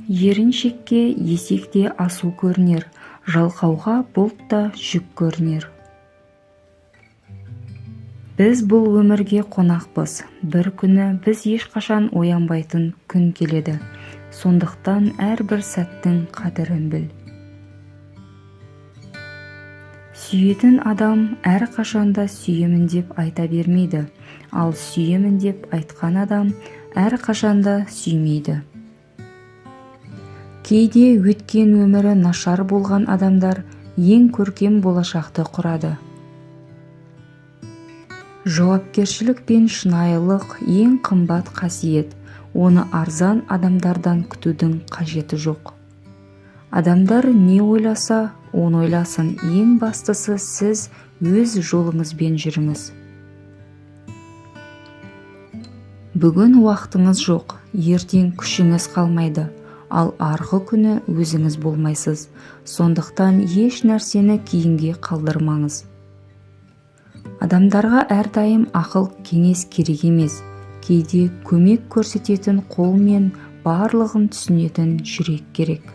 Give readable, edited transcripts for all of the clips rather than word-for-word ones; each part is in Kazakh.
Еріншекке есекте асу көрінер, жалқауға бұлт та жүк көрінер. Біз бұл өмірге қонақпыз, бір күні біз ешқашан оянбайтын күн келеді. Сондықтан әрбір сәттің қадірін біл. Сүйетін адам әрқашанда сүйемін деп айта бермейді, ал сүйемін деп айтқан адам әрқашанда сүймейді. Кейде өткен өмірі нашар болған адамдар ең көркем болашақты құрады. Жауапкершілік пен шынайылық ең қымбат қасиет, оны арзан адамдардан күтудің қажеті жоқ. Адамдар не ойласа, оны ойласын, ең бастысы сіз өз жолыңызбен жүріңіз. Бүгін уақытыңыз жоқ, ертең күшіңіз қалмайды, ал арғы күні өзіңіз болмайсыз. Сондықтан еш нәрсені кейінге қалдырмаңыз. Адамдарға әрдайым ақыл кеңес керек емес, кейде көмек көрсететін қол мен барлығын түсінетін жүрек керек.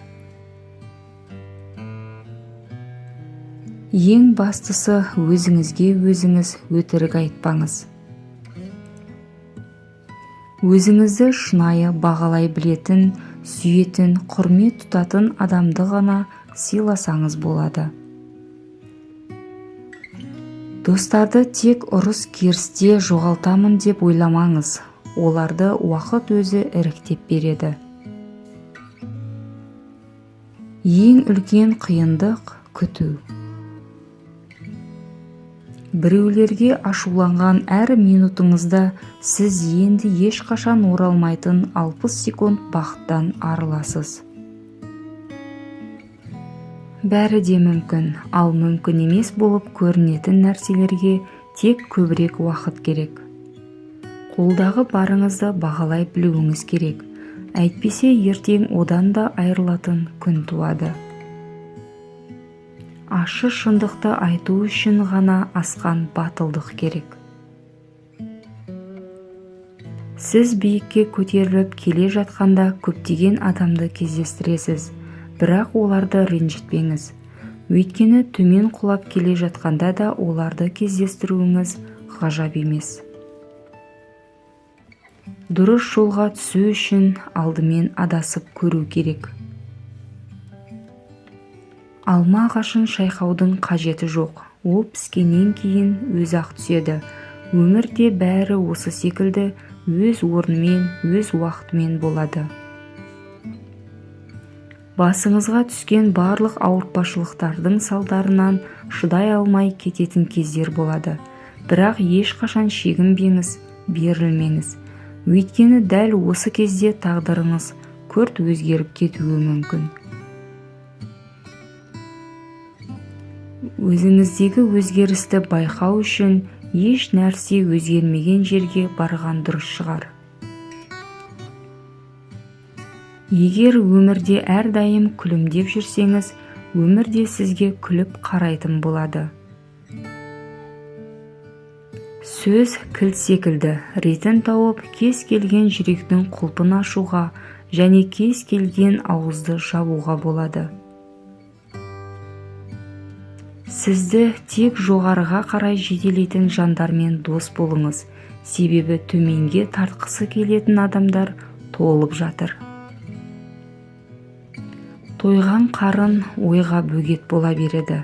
Ең бастысы өзіңізге өзіңіз өтірік айтпаңыз. Өзіңізді шынайы бағалай білетін, сүйетін, құрмет тұтатын адамды ғана сыйласаңыз болады. Достарды тек ұрыс керісте жоғалтамын деп ойламаңыз. Оларды уақыт өзі іріктеп береді. Ең үлкен қиындық күту. Біреулерге ашуланған әр минутыңызда сіз енді ешқашан оралмайтын 60 секунд бақыттан арыласыз. Бәрі де мүмкін, ал мүмкін емес болып көрінетін нәрселерге тек көбірек уақыт керек. Қолдағы барыңызды бағалай білуіңіз керек. Әйтпесе ертең одан да айырылатын күн туады. Ашы шындықты айту үшін ғана асқан батылдық керек. Сіз биікке көтеріліп келе жатқанда көптеген адамды кездестіресіз, бірақ оларды ренжітпеңіз. Өйткені төмен құлап келе жатқанда да оларды кездестіруіңіз ғажап емес. Дұрыс жолға түсу үшін алдымен адасып көру керек. Алма ағашын шайқаудың қажеті жоқ. Ол піскеннен кейін өз-ақ түседі. Өмірде бәрі осы секілді өз орнымен, өз уақытымен болады. Басыңызға түскен барлық ауыртпашылықтардың салдарынан шыдай алмай кететін кездер болады. Бірақ ешқашан шегінбеңіз, берілмеңіз. Өйткені дәл осы кезде тағдырыңыз күрт өзгеріп кетуі мүмкін. Өзіңіздегі өзгерісті байқау үшін еш нәрсе өзгермеген жерге барған дұрыс шығар. Егер өмірде әрдайым күлімдеп жүрсеңіз, өмірде сізге күліп қарайтын болады. Сөз кілт секілді, ретін тауып кез келген жүректің құлпын ашуға және кез келген ауызды жабуға болады. Сізді тек жоғарыға қарай жетелейтін жандармен дос болыңыз, себебі төменге тартқысы келетін адамдар толып жатыр. Тойған қарын ойға бөгет бола береді.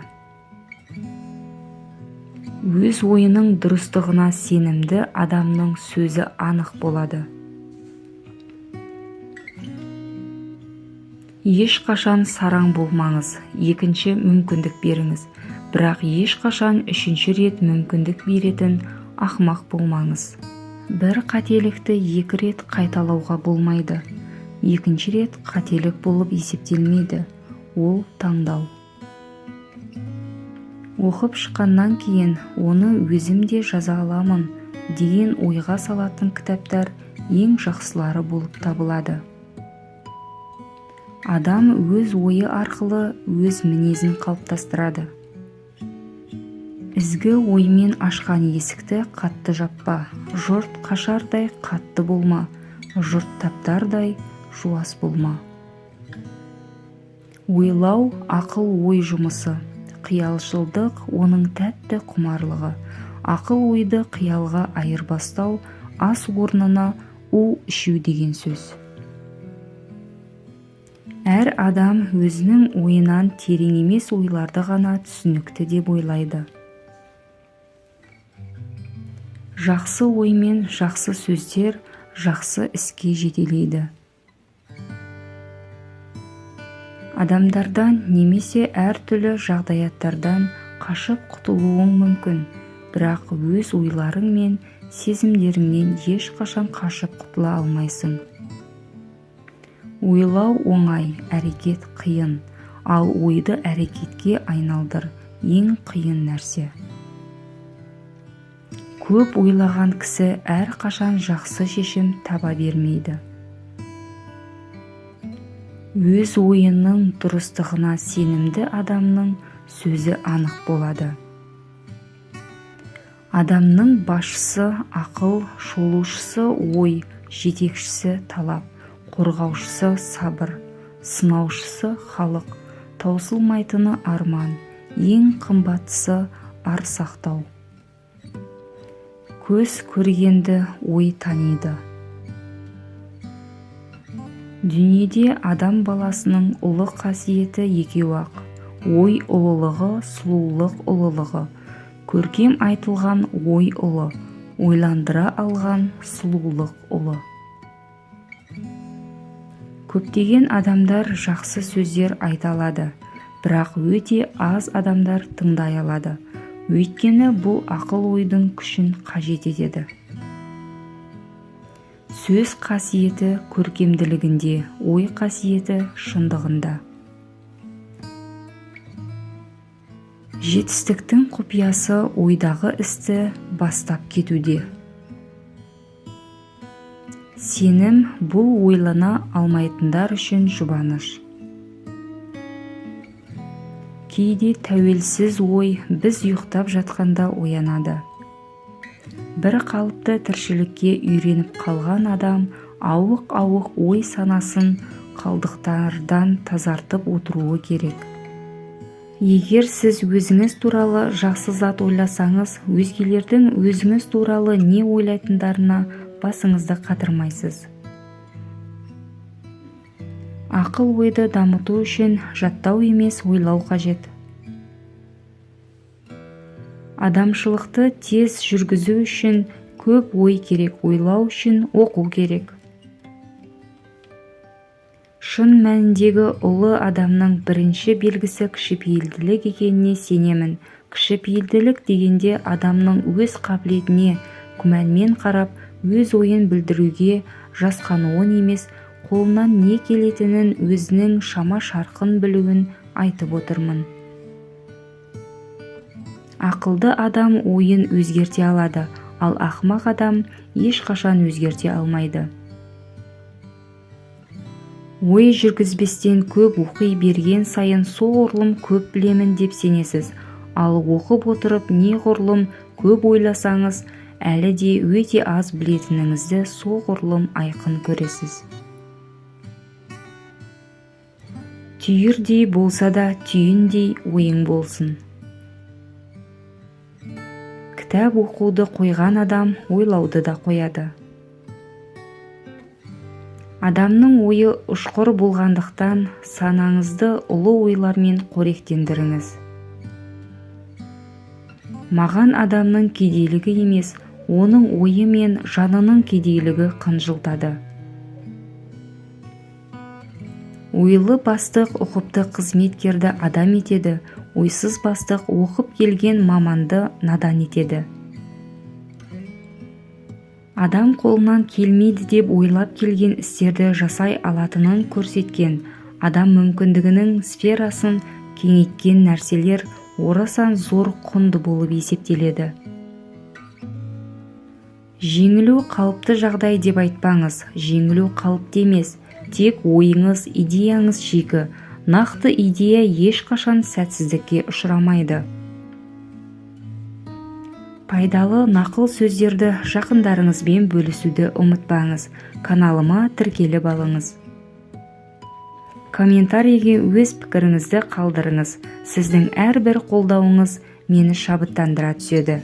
Өз ойының дұрыстығына сенімді адамның сөзі анық болады. Ешқашан сараң болмаңыз, екінші мүмкіндік беріңіз. Бірақ ешқашан үшінші рет мүмкіндік беретін ақымақ болмаңыз. Бір қателікті екі рет қайталауға болмайды. Екінші рет қателік болып есептелмейді. Ол таңдау. Оқып шыққаннан кейін оны өзім де жаза аламын деген ойға салатын кітаптар ең жақсылары болып табылады. Адам өз ойы арқылы өз мінезін қалыптастырады. Ізгі оймен ашқан есікті қатты жаппа, жұрт қашардай қатты болма, жұрт таптардай жуас болма. Ойлау ақыл ой жұмысы, қиялшылдық оның тәтті құмарлығы. Ақыл ойды қиялға айырбастау, ас орнына у ішу деген сөз. Әр адам өзінің ойынан терең емес ойларды ғана түсінікті деп ойлайды. Жақсы оймен жақсы сөздер жақсы іске жетелейді. Адамдардан немесе әртүрлі жағдаяттардан қашып құтылуың мүмкін, бірақ өз ойларың мен сезімдеріңнен ешқашан қашып құтыла алмайсың. Ойлау оңай, әрекет қиын, ал ойды әрекетке айналдыр ең қиын нәрсе. Көп ойлаған кісі әрқашан жақсы шешім таба бермейді. Өз ойының дұрыстығына сенімді адамның сөзі анық болады. Адамның басшысы ақыл, шолушысы ой, жетекшісі талап, қорғаушысы сабыр, сынаушысы халық, таусылмайтыны арман, ең қымбаттысы ар сақтау. Көз көргенді ой таниды. Дүниеде адам баласының ұлы қасиеті екеу-ақ: ой ұлылығы, сұлулық ұлылығы. Көркем айтылған ой ұлы, ойландыра алған сұлулық ұлы. Көптеген адамдар жақсы сөздер айта алады, бірақ өте аз адамдар тыңдай алады. Өйткені бұл ақыл ойдың күшін қажет етеді. Сөз қасиеті көркемділігінде, ой қасиеті шындығында. Жетістіктің құпиясы ойдағы істі бастап кетуде. Сенім бұл ойлана алмайтындар үшін жұбаныш. Кейде тәуелсіз ой біз ұйықтап жатқанда оянады. Бір қалыпты тіршілікке үйреніп қалған адам ауық-ауық ой санасын қалдықтардан тазартып отыруы керек. Егер сіз өзіңіз туралы жақсы зат ойласаңыз, өзгелердің өзіңіз туралы не ойлайтындарына басыңызды қатырмайсыз. Ақыл ойды дамыту үшін жаттау емес, ойлау қажет. Адамшылықты тез жүргізу үшін көп ой керек, ойлау үшін оқу керек. Шын мәніндегі ұлы адамның бірінші белгісі кішіпейілділік екеніне сенемін. Кішіпейілділік дегенде адамның өз қабілетіне күмәнмен қарап, өз ойын білдіруге жасқануын емес, қолынан не келетінін өзінің шама шарқын білуін айтып отырмын. Ақылды адам ойын өзгерте алады, ал ақымақ адам ешқашан өзгерте алмайды. Ой жүргізбестен көп оқи берген сайын соғұрлым көп білемін деп сенесіз, ал оқып отырып неғұрлым көп ойласаңыз, әлі де өте аз білетініңізді соғұрлым айқын көресіз. Түйірдей болса да түйіндей ойың болсын. Кітап оқуды қойған адам ойлауды да қояды. Адамның ойы ұшқыр болғандықтан санаңызды ұлы ойлармен қоректендіріңіз. Маған адамның кедейлігі емес, оның ойы мен жанының кедейлігі қынжылтады. Ойлы бастық ұқыпты қызметкерді адам етеді, ойсыз бастық оқып келген маманды надан етеді. Адам қолынан келмейді деп ойлап келген істерді жасай алатынын көрсеткен, адам мүмкіндігінің сферасын кеңейткен нәрселер орасан зор құнды болып есептеледі. Жеңілу қалыпты жағдай деп айтпаңыз, жеңілу қалыпты емес, тек ойыңыз, идеяңыз жекі, нақты идея ешқашан сәтсіздікке ұшырамайды. Пайдалы нақыл сөздерді жақындарыңызбен бөлісуді ұмытпаңыз. Каналыма тіркеліп алыңыз. Комментарийге өз пікіріңізді қалдырыңыз. Сіздің әрбір қолдауыңыз мені шабыттандыра түседі.